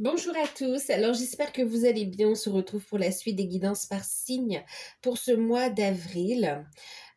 Bonjour à tous, alors j'espère que vous allez bien. On se retrouve pour la suite des guidances par signe pour ce mois d'avril.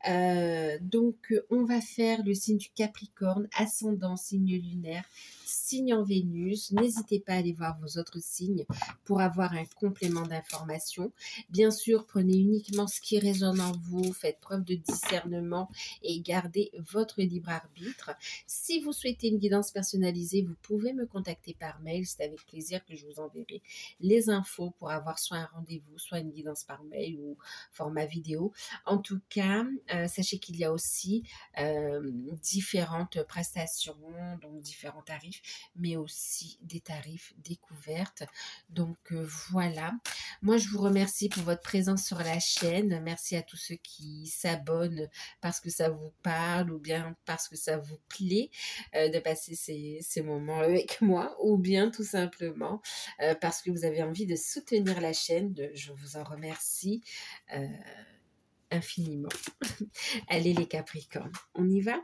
On va faire le signe du Capricorne, ascendant, signe lunaire, signe en Vénus. N'hésitez pas à aller voir vos autres signes pour avoir un complément d'information. Bien sûr, prenez uniquement ce qui résonne en vous, faites preuve de discernement et gardez votre libre arbitre. Si vous souhaitez une guidance personnalisée, vous pouvez me contacter par mail. C'est avec plaisir que je vous enverrai les infos pour avoir soit un rendez-vous, soit une guidance par mail ou format vidéo. En tout cas, sachez qu'il y a aussi différentes prestations, donc différents tarifs, mais aussi des tarifs découvertes. Donc voilà, moi je vous remercie pour votre présence sur la chaîne. Merci à tous ceux qui s'abonnent parce que ça vous parle ou bien parce que ça vous plaît de passer ces moments avec moi, ou bien tout simplement parce que vous avez envie de soutenir la chaîne. Je vous en remercie infiniment. Allez les Capricornes, on y va.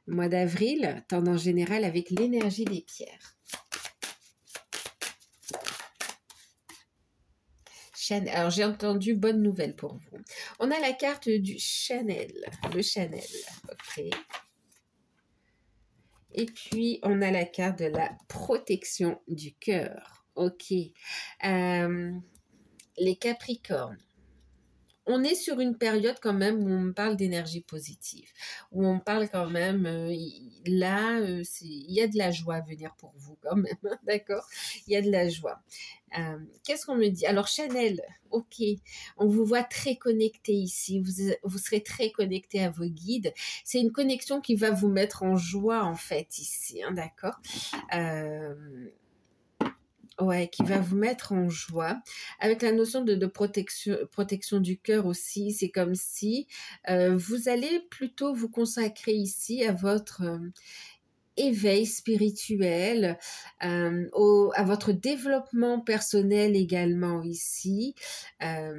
Mois d'avril, tendance générale avec l'énergie des pierres. Chanel. Alors j'ai entendu bonne nouvelle pour vous. On a la carte du Chanel, le Chanel. Ok. Et puis on a la carte de la protection du cœur. Ok. Les Capricornes. On est sur une période quand même où on parle d'énergie positive, où on parle quand même, il y a de la joie à venir pour vous quand même, d'accord? Il y a de la joie. Qu'est-ce qu'on me dit? Alors Chanel, ok, on vous voit très connecté ici, vous serez très connecté à vos guides. C'est une connexion qui va vous mettre en joie en fait ici, hein, d'accord? Ouais, qui va vous mettre en joie. Avec la notion de protection du cœur aussi, c'est comme si vous allez plutôt vous consacrer ici à votre éveil spirituel, à votre développement personnel également ici, à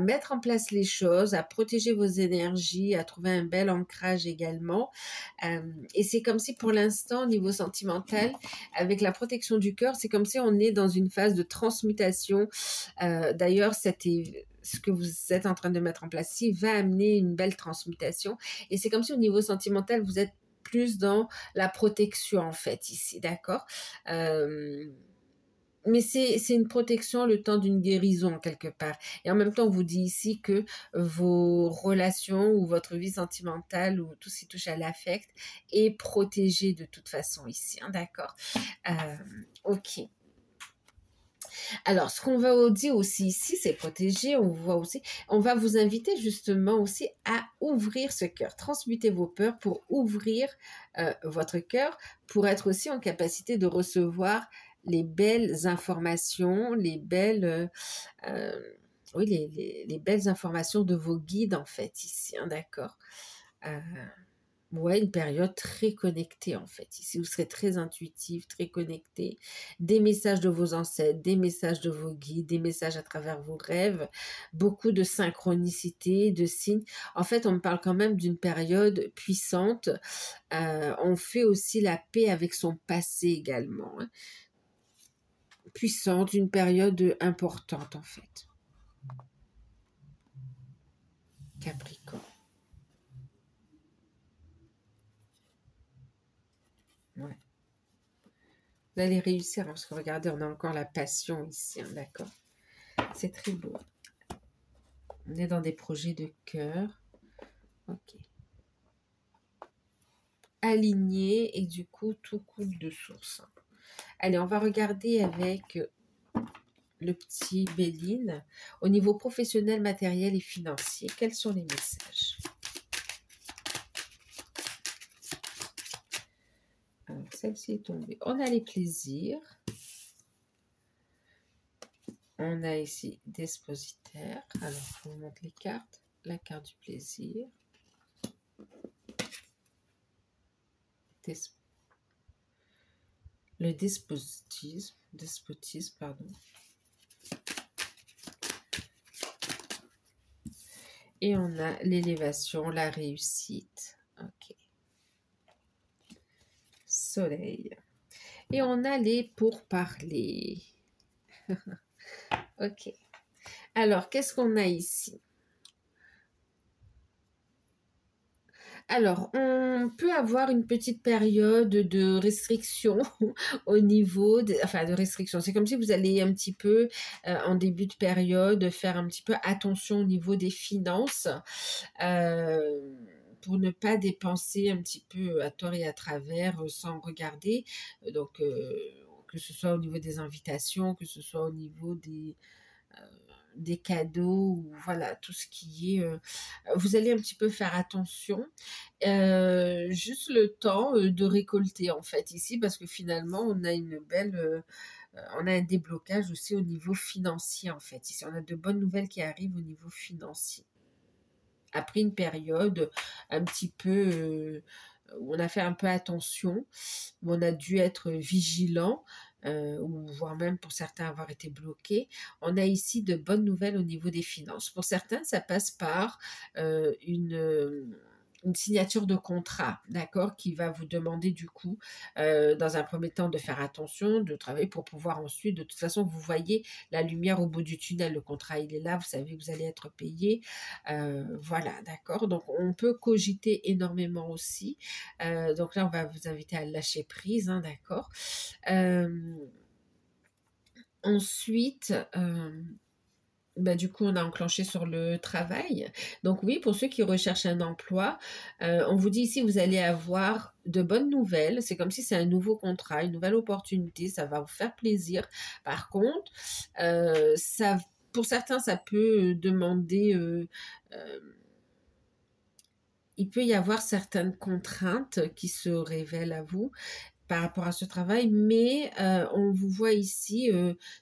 mettre en place les choses, à protéger vos énergies, à trouver un bel ancrage également. Et c'est comme si pour l'instant, au niveau sentimental, avec la protection du cœur, c'est comme si on est dans une phase de transmutation. D'ailleurs, ce que vous êtes en train de mettre en place ici va amener une belle transmutation. Et c'est comme si au niveau sentimental, vous êtes plus dans la protection en fait ici, d'accord? Mais c'est une protection le temps d'une guérison quelque part. Et en même temps, on vous dit ici que vos relations ou votre vie sentimentale ou tout ce qui touche à l'affect est protégé de toute façon ici, hein, d'accord? Ok. Alors, ce qu'on va dire aussi ici, c'est protéger. On va vous inviter justement aussi à ouvrir ce cœur, transmuter vos peurs pour ouvrir votre cœur, pour être aussi en capacité de recevoir les belles informations, les belles informations de vos guides en fait ici, hein, d'accord? Ouais, une période très connectée en fait. Ici, vous serez très intuitif, très connecté. Des messages de vos ancêtres, des messages de vos guides, des messages à travers vos rêves, beaucoup de synchronicité, de signes. En fait, on me parle quand même d'une période puissante. On fait aussi la paix avec son passé également, hein. Puissante, une période importante en fait. Capricorne. Ouais. Vous allez réussir, hein, parce que regardez, on a encore la passion ici, hein, d'accord? C'est très beau. On est dans des projets de cœur. Ok. Aligné et du coup, tout coule de source. Allez, on va regarder avec le petit Béline. Au niveau professionnel, matériel et financier, quels sont les messages? Alors, celle-ci est tombée. On a les plaisirs. On a ici Despositaire. Alors, je vous montre les cartes. La carte du plaisir. Le despotisme, pardon. Et on a l'élévation, la réussite. Ok. Soleil. Et on a les pourparlers. Ok. Alors, qu'est-ce qu'on a ici? Alors, on peut avoir une petite période de restriction au niveau enfin de restriction. C'est comme si vous allez un petit peu en début de période faire un petit peu attention au niveau des finances euh, pour ne pas dépenser un petit peu à tort et à travers sans regarder. Donc, que ce soit au niveau des invitations, que ce soit au niveau des cadeaux ou voilà tout ce qui est vous allez un petit peu faire attention juste le temps de récolter en fait ici parce que finalement on a une belle on a un déblocage aussi au niveau financier en fait ici on a de bonnes nouvelles qui arrivent au niveau financier après une période un petit peu où on a fait un peu attention, où on a dû être vigilant, ou voire même pour certains avoir été bloqués, on a ici de bonnes nouvelles au niveau des finances. Pour certains, ça passe par une signature de contrat, d'accord, qui va vous demander du coup, dans un premier temps, de faire attention, de travailler pour pouvoir ensuite, de toute façon, vous voyez la lumière au bout du tunnel, le contrat, il est là, vous savez que vous allez être payé, voilà, d'accord. Donc, on peut cogiter énormément aussi. Donc là, on va vous inviter à lâcher prise, hein, d'accord. Ensuite, bah, du coup, on a enclenché sur le travail. Donc oui, pour ceux qui recherchent un emploi, on vous dit ici, vous allez avoir de bonnes nouvelles. C'est comme si c'est un nouveau contrat, une nouvelle opportunité. Ça va vous faire plaisir. Par contre, ça, pour certains, ça peut demander... il peut y avoir certaines contraintes qui se révèlent à vous par rapport à ce travail, mais on vous voit ici,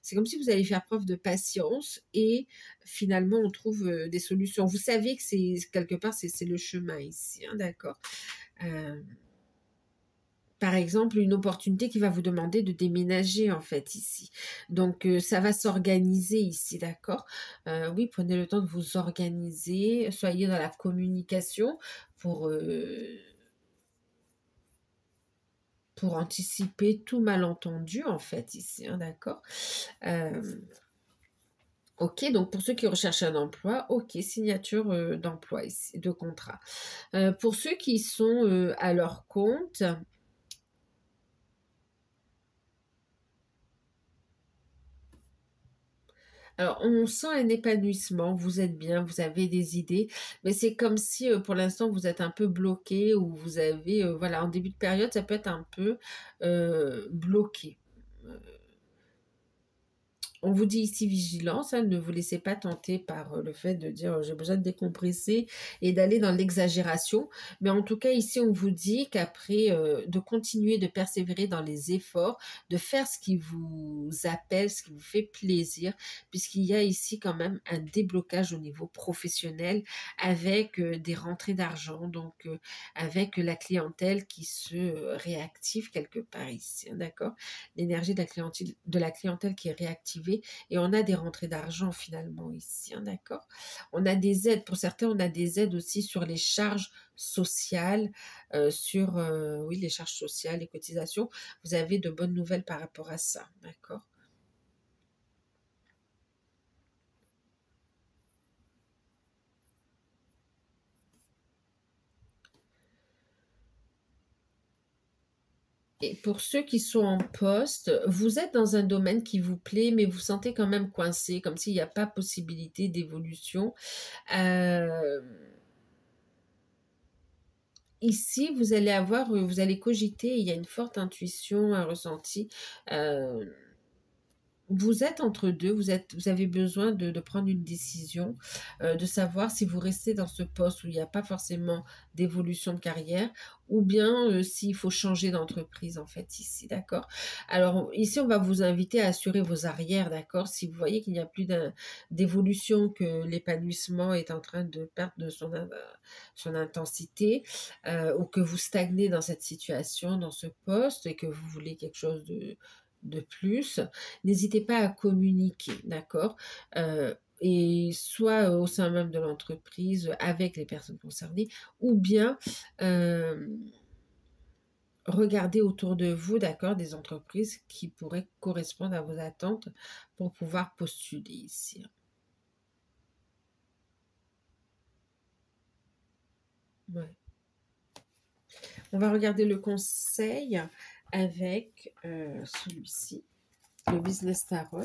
c'est comme si vous allez faire preuve de patience et finalement on trouve des solutions. Vous savez que c'est quelque part, c'est le chemin ici, hein, d'accord. Euh, Par exemple, une opportunité qui va vous demander de déménager en fait ici. Donc ça va s'organiser ici, d'accord. Oui, prenez le temps de vous organiser, soyez dans la communication pour pour anticiper tout malentendu, en fait, ici, hein, d'accord. Euh, ok, donc pour ceux qui recherchent un emploi, ok, signature d'emploi ici, de contrat. Pour ceux qui sont à leur compte, alors on sent un épanouissement, vous êtes bien, vous avez des idées, mais c'est comme si pour l'instant vous êtes un peu bloqué ou vous avez, voilà, en début de période, ça peut être un peu bloqué. Euh, On vous dit ici vigilance, hein, ne vous laissez pas tenter par le fait de dire j'ai besoin de décompresser et d'aller dans l'exagération. Mais en tout cas, ici, on vous dit qu'après, de continuer de persévérer dans les efforts, de faire ce qui vous appelle, ce qui vous fait plaisir, puisqu'il y a ici quand même un déblocage au niveau professionnel avec des rentrées d'argent, donc avec la clientèle qui se réactive quelque part ici, hein, d'accord? L'énergie de la clientèle qui est réactivée et on a des rentrées d'argent finalement ici, hein, d'accord. On a des aides, pour certains, on a des aides aussi sur les charges sociales, sur oui, les charges sociales, les cotisations. Vous avez de bonnes nouvelles par rapport à ça, d'accord. Et pour ceux qui sont en poste, vous êtes dans un domaine qui vous plaît, mais vous sentez quand même coincé, comme s'il n'y a pas possibilité d'évolution. Euh, Ici, vous allez avoir, vous allez cogiter, il y a une forte intuition, un ressenti. euh, Vous êtes entre deux, vous avez besoin de prendre une décision, de savoir si vous restez dans ce poste où il n'y a pas forcément d'évolution de carrière, ou bien s'il faut changer d'entreprise, en fait, ici, d'accord? Alors, ici, on va vous inviter à assurer vos arrières, d'accord? Si vous voyez qu'il n'y a plus d'évolution, que l'épanouissement est en train de perdre de son intensité, ou que vous stagnez dans cette situation, dans ce poste, et que vous voulez quelque chose de plus, n'hésitez pas à communiquer, d'accord? Et soit au sein même de l'entreprise avec les personnes concernées, ou bien regardez autour de vous, d'accord, des entreprises qui pourraient correspondre à vos attentes pour pouvoir postuler ici. Ouais. On va regarder le conseil avec celui-ci, le Business Tarot.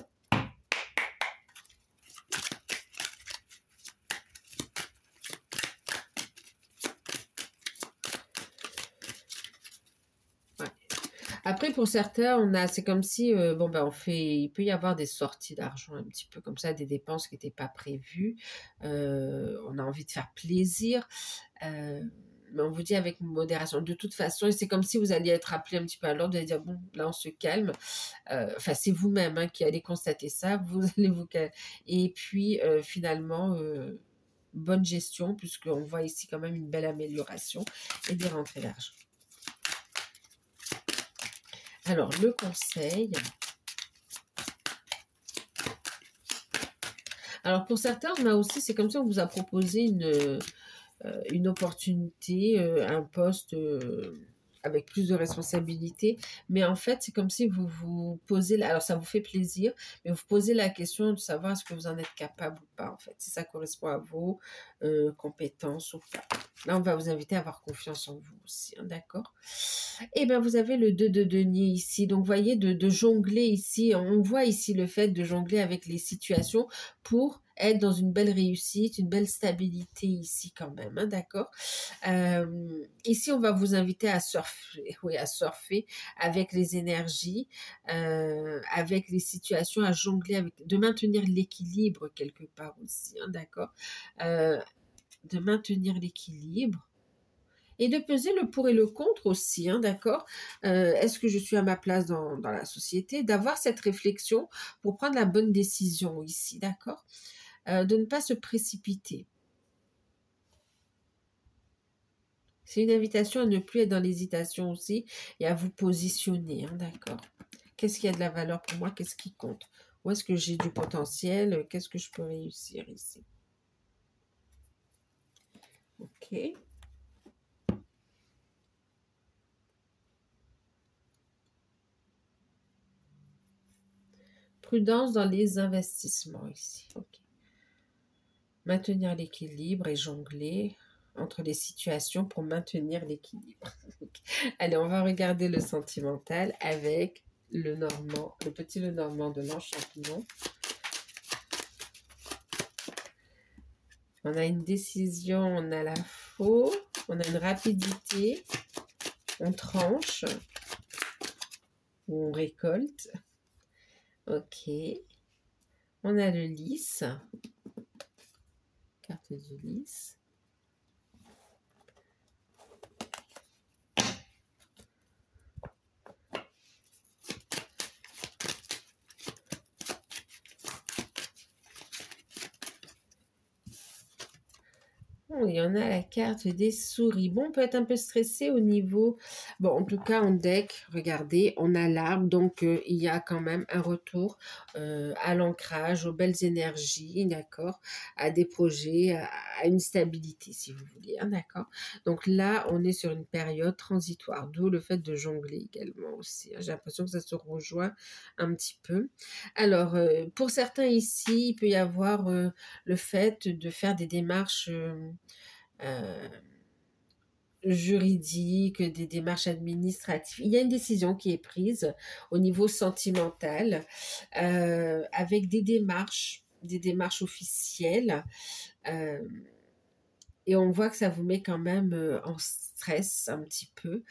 Après, pour certains, c'est comme si, bon, ben, il peut y avoir des sorties d'argent un petit peu comme ça, des dépenses qui n'étaient pas prévues. On a envie de faire plaisir. Mais on vous dit avec modération. De toute façon, et c'est comme si vous alliez être appelé un petit peu à l'ordre, vous allez dire, bon, là, on se calme. Enfin, c'est vous-même qui allez constater ça. Vous allez vous calmer. Et puis, finalement, bonne gestion, puisqu'on voit ici quand même une belle amélioration et des rentrées d'argent. Alors, le conseil. Alors, pour certains, on a aussi, c'est comme ça, on vous a proposé une opportunité, un poste avec plus de responsabilités. Mais en fait, c'est comme si vous vous posez, alors ça vous fait plaisir, mais vous posez la question de savoir est-ce que vous en êtes capable ou pas, en fait, si ça correspond à vos compétences ou pas. Là, on va vous inviter à avoir confiance en vous aussi, hein, d'accord? Eh bien, vous avez le 2 de denier ici. Donc, vous voyez, de jongler ici. On voit ici le fait de jongler avec les situations pour être dans une belle réussite, une belle stabilité ici quand même, hein, d'accord? Ici, on va vous inviter à surfer, oui, à surfer avec les énergies, avec les situations, à jongler, de maintenir l'équilibre quelque part aussi, hein, d'accord? De maintenir l'équilibre. Et de peser le pour et le contre aussi, hein, d'accord? Est-ce que je suis à ma place dans la société? D'avoir cette réflexion pour prendre la bonne décision ici, d'accord? De ne pas se précipiter. C'est une invitation à ne plus être dans l'hésitation aussi et à vous positionner, hein, d'accord? Qu'est-ce qui a de la valeur pour moi? Qu'est-ce qui compte? Où est-ce que j'ai du potentiel? Qu'est-ce que je peux réussir ici? Ok. Prudence dans les investissements ici. Ok. Maintenir l'équilibre et jongler entre les situations pour maintenir l'équilibre. Allez, on va regarder le sentimental avec le normand, le petit Lenormand de l'ange champignon. On a une décision, on a la faux, on a une rapidité, on tranche, ou on récolte. Ok. On a le lys, carte du lys. Oh, il y en a la carte des souris. Bon, on peut être un peu stressé au niveau... Bon, en tout cas, en deck, regardez, on a l'arbre. Donc, il y a quand même un retour à l'ancrage, aux belles énergies, d'accord? À des projets, à une stabilité, si vous voulez, hein, d'accord? Donc là, on est sur une période transitoire, d'où le fait de jongler également aussi, hein. J'ai l'impression que ça se rejoint un petit peu. Alors, pour certains ici, il peut y avoir le fait de faire des démarches euh, juridiques, des démarches administratives. Il y a une décision qui est prise au niveau sentimental avec des démarches officielles. Et on voit que ça vous met quand même en stress un petit peu.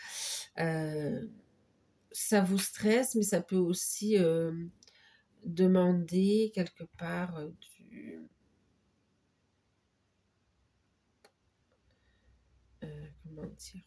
Ça vous stresse, mais ça peut aussi demander quelque part comment dire,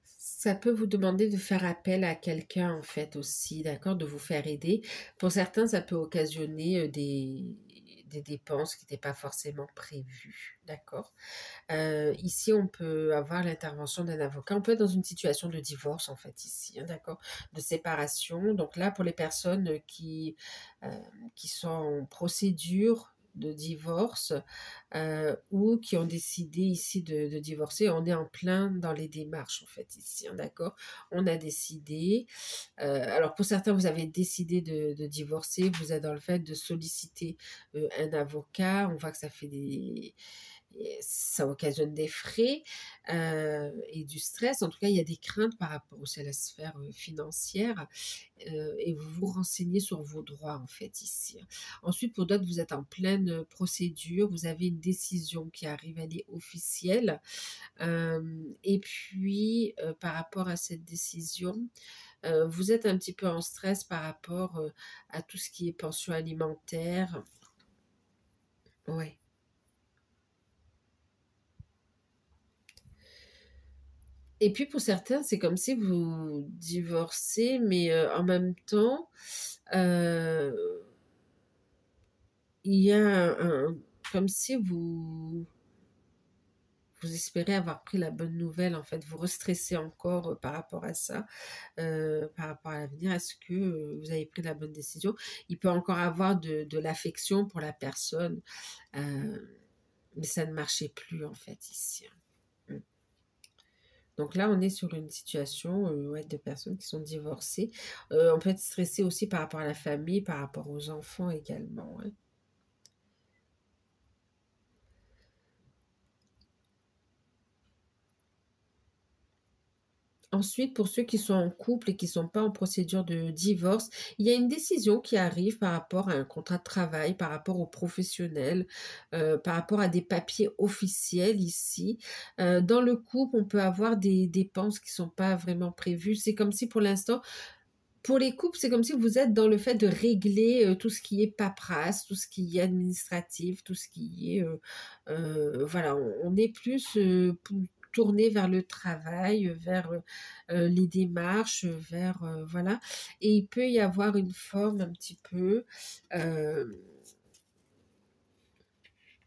ça peut vous demander de faire appel à quelqu'un en fait aussi, d'accord, de vous faire aider. Pour certains, ça peut occasionner des des dépenses qui n'étaient pas forcément prévues, d'accord? Ici, on peut avoir l'intervention d'un avocat. On peut être dans une situation de divorce, en fait, ici, hein, d'accord? De séparation. Donc là, pour les personnes euh, qui sont en procédure de divorce ou qui ont décidé ici de divorcer, on est en plein dans les démarches, en fait, ici, hein, d'accord? On a décidé. Alors, pour certains, vous avez décidé de divorcer. Vous êtes dans le fait de solliciter un avocat. On voit que ça fait ça occasionne des frais et du stress. En tout cas, il y a des craintes par rapport aussi à la sphère financière et vous vous renseignez sur vos droits en fait ici. Ensuite, pour d'autres, vous êtes en pleine procédure, vous avez une décision qui arrive, elle est officielle. Et puis, par rapport à cette décision, vous êtes un petit peu en stress par rapport à tout ce qui est pension alimentaire. Ouais. Et puis pour certains, c'est comme si vous divorcez, mais en même temps, euh, il y a comme si vous espérez avoir pris la bonne nouvelle, en fait, vous restressez encore par rapport à ça, par rapport à l'avenir. Est-ce que vous avez pris la bonne décision? Il peut encore avoir de l'affection pour la personne, euh, mais ça ne marchait plus, en fait, ici. Hein. Donc là, on est sur une situation ouais, de personnes qui sont divorcées. On peut être stressé aussi par rapport à la famille, par rapport aux enfants également. Hein. Ensuite, pour ceux qui sont en couple et qui ne sont pas en procédure de divorce, il y a une décision qui arrive par rapport à un contrat de travail, par rapport aux professionnels, par rapport à des papiers officiels ici. Dans le couple, on peut avoir des dépenses qui ne sont pas vraiment prévues. C'est comme si pour l'instant, pour les couples, c'est comme si vous êtes dans le fait de régler tout ce qui est paperasse, tout ce qui est administratif, tout ce qui est... voilà, on est plus tourné vers le travail, vers les démarches, vers... voilà. Et il peut y avoir une forme un petit peu... euh,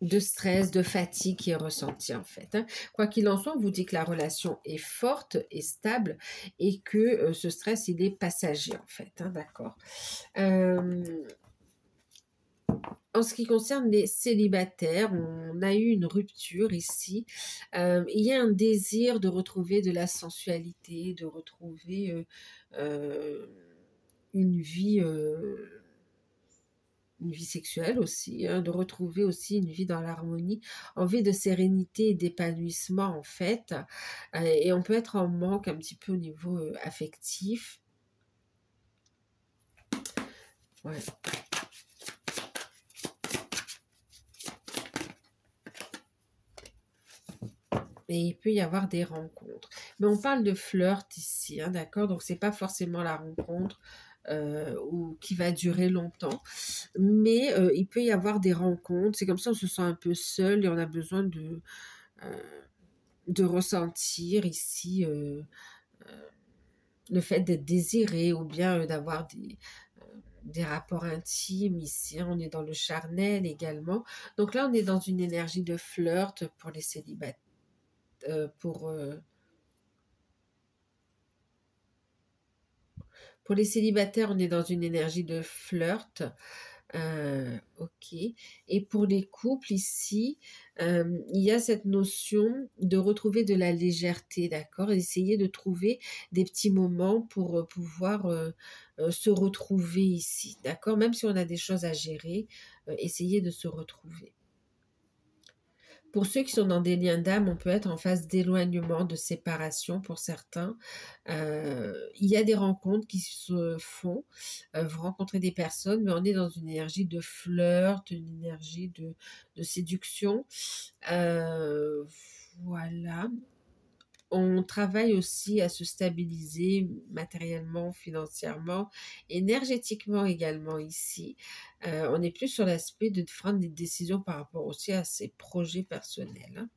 de stress, de fatigue qui est ressenti en fait. Hein. Quoi qu'il en soit, on vous dit que la relation est forte et stable et que ce stress, il est passager en fait. Hein, d'accord. Euh, En ce qui concerne les célibataires, on a eu une rupture ici. Il y a un désir de retrouver de la sensualité, de retrouver euh, une vie... une vie sexuelle aussi, hein, de retrouver aussi une vie dans l'harmonie, envie de sérénité et d'épanouissement en fait. Et on peut être en manque un petit peu au niveau affectif. Ouais. Et il peut y avoir des rencontres. Mais on parle de flirt ici, hein, d'accord? Donc c'est pas forcément la rencontre ou qui va durer longtemps. Mais il peut y avoir des rencontres. C'est comme ça on se sent un peu seul et on a besoin euh, de ressentir ici le fait d'être désiré ou bien d'avoir des rapports intimes ici. Hein, on est dans le charnel également. Donc là, on est dans une énergie de flirt pour les célibataires. Pour les célibataires, on est dans une énergie de flirt. Ok. Et pour les couples ici, il y a cette notion de retrouver de la légèreté, d'accord? Essayer de trouver des petits moments pour pouvoir se retrouver ici, d'accord? Même si on a des choses à gérer, essayer de se retrouver. Pour ceux qui sont dans des liens d'âme, on peut être en phase d'éloignement, de séparation pour certains. Il y a des rencontres qui se font. Vous rencontrez des personnes, mais on est dans une énergie de flirt, une énergie de séduction. Euh, voilà. On travaille aussi à se stabiliser matériellement, financièrement, énergétiquement également ici. On est plus sur l'aspect de prendre des décisions par rapport aussi à ses projets personnels. Hein.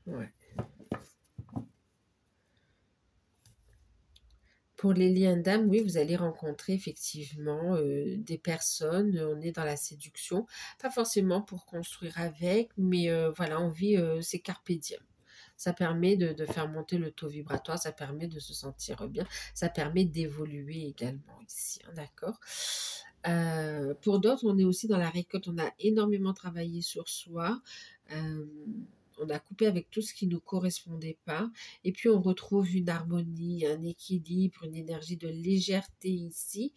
Ouais. Pour les liens d'âme, oui, vous allez rencontrer effectivement des personnes. On est dans la séduction, pas forcément pour construire avec, mais voilà, on vit, c'est carpe diem. Ça permet de faire monter le taux vibratoire, ça permet de se sentir bien, ça permet d'évoluer également ici, hein, d'accord. Pour d'autres, on est aussi dans la récolte, on a énormément travaillé sur soi. Euh, on a coupé avec tout ce qui ne nous correspondait pas. Et puis, on retrouve une harmonie, un équilibre, une énergie de légèreté ici.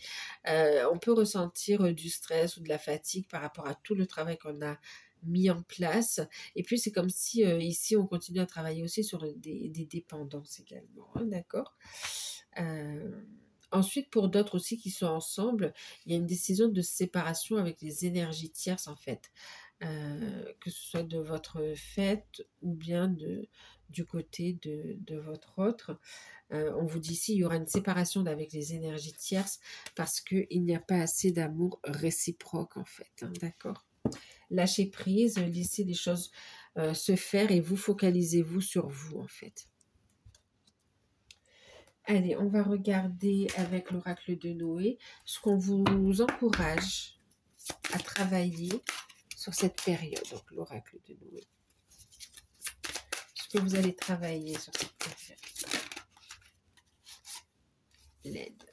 On peut ressentir du stress ou de la fatigue par rapport à tout le travail qu'on a mis en place. Et puis, c'est comme si ici, on continue à travailler aussi sur des dépendances également. Hein, d'accord. Ensuite, pour d'autres aussi qui sont ensemble, il y a une décision de séparation avec les énergies tierces en fait. Que ce soit de votre fête ou bien du côté de votre autre. On vous dit ici, il y aura une séparation avec les énergies tierces parce qu'il n'y a pas assez d'amour réciproque en fait. Hein, d'accord. Lâchez prise, laissez les choses se faire et vous focalisez-vous sur vous en fait. Allez, on va regarder avec l'oracle de Noé ce qu'on vous encourage à travailler sur cette période. Donc, l'oracle de Noé. Ce que vous allez travailler sur cette période. L'aide.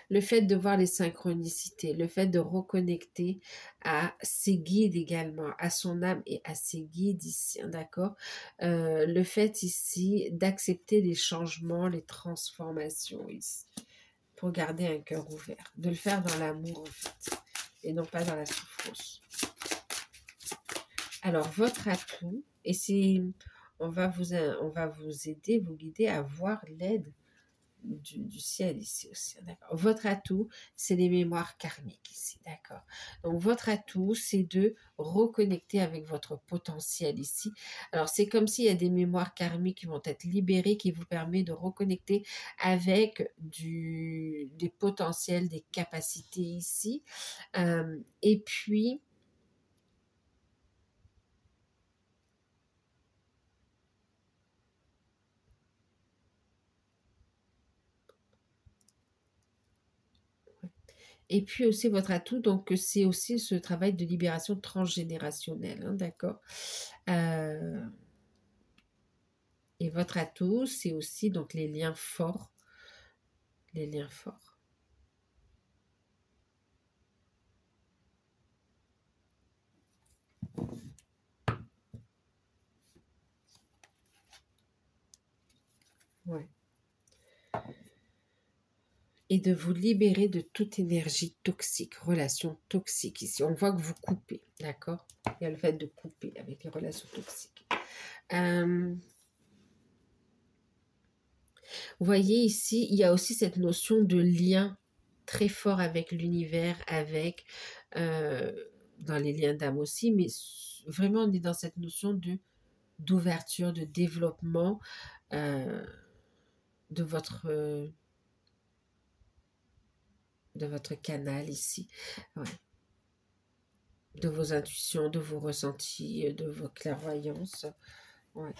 Le fait de voir les synchronicités, le fait de reconnecter à ses guides également, à son âme et à ses guides ici, hein, d'accord. Le fait ici d'accepter les changements, les transformations ici, pour garder un cœur ouvert, de le faire dans l'amour en fait, et non pas dans la souffrance. Alors, votre atout, et c'est, on va vous aider, vous guider à voir l'aide du ciel ici aussi, d'accord. Votre atout, c'est les mémoires karmiques ici, d'accord. Donc, votre atout, c'est de reconnecter avec votre potentiel ici. Alors, c'est comme s'il y a des mémoires karmiques qui vont être libérées, qui vous permettent de reconnecter avec des potentiels, des capacités ici. Et puis, aussi votre atout, donc c'est aussi ce travail de libération transgénérationnelle, hein, d'accord. Et votre atout, c'est aussi donc les liens forts, les liens forts. Ouais. Et de vous libérer de toute énergie toxique, relation toxique. Ici, on voit que vous coupez, d'accord. Il y a le fait de couper avec les relations toxiques. Vous voyez ici, il y a aussi cette notion de lien très fort avec l'univers, avec dans les liens d'âme aussi, mais vraiment on est dans cette notion d'ouverture, de développement de votre canal ici, ouais. De vos intuitions, de vos ressentis, de vos clairvoyances. Ouais.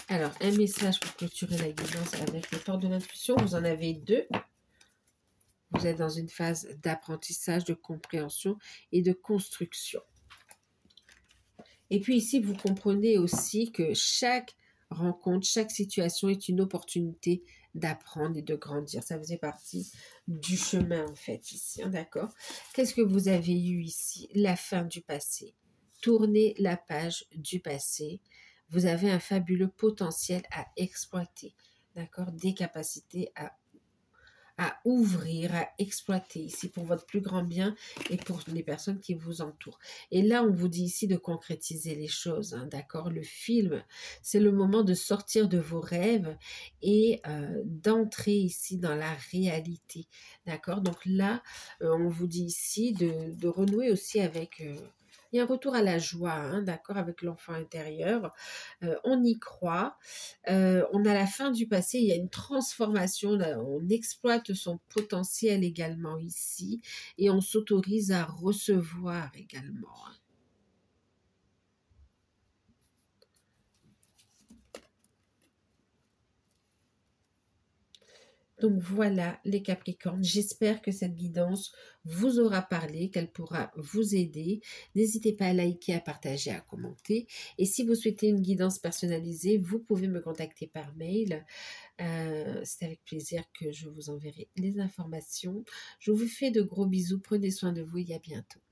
Alors, un message pour clôturer la guidance avec le temps de l'intuition. Vous en avez deux. Vous êtes dans une phase d'apprentissage, de compréhension et de construction. Et puis ici, vous comprenez aussi que chaque rencontre, chaque situation est une opportunité d'apprendre et de grandir. Ça faisait partie du chemin en fait ici, hein, d'accord. Qu'est-ce que vous avez eu ici? La fin du passé. Tournez la page du passé. Vous avez un fabuleux potentiel à exploiter, d'accord, des capacités à ouvrir, à exploiter ici pour votre plus grand bien et pour les personnes qui vous entourent. Et là, on vous dit ici de concrétiser les choses, hein, d'accord. Le film, c'est le moment de sortir de vos rêves et d'entrer ici dans la réalité, d'accord. Donc là, on vous dit ici de renouer aussi avec Il y a un retour à la joie, hein, d'accord, avec l'enfant intérieur. On y croit. On a la fin du passé, il y a une transformation, là, on exploite son potentiel également ici et on s'autorise à recevoir également, hein. Donc voilà les Capricornes, j'espère que cette guidance vous aura parlé, qu'elle pourra vous aider. N'hésitez pas à liker, à partager, à commenter. Et si vous souhaitez une guidance personnalisée, vous pouvez me contacter par mail. C'est avec plaisir que je vous enverrai les informations. Je vous fais de gros bisous, prenez soin de vous et à bientôt.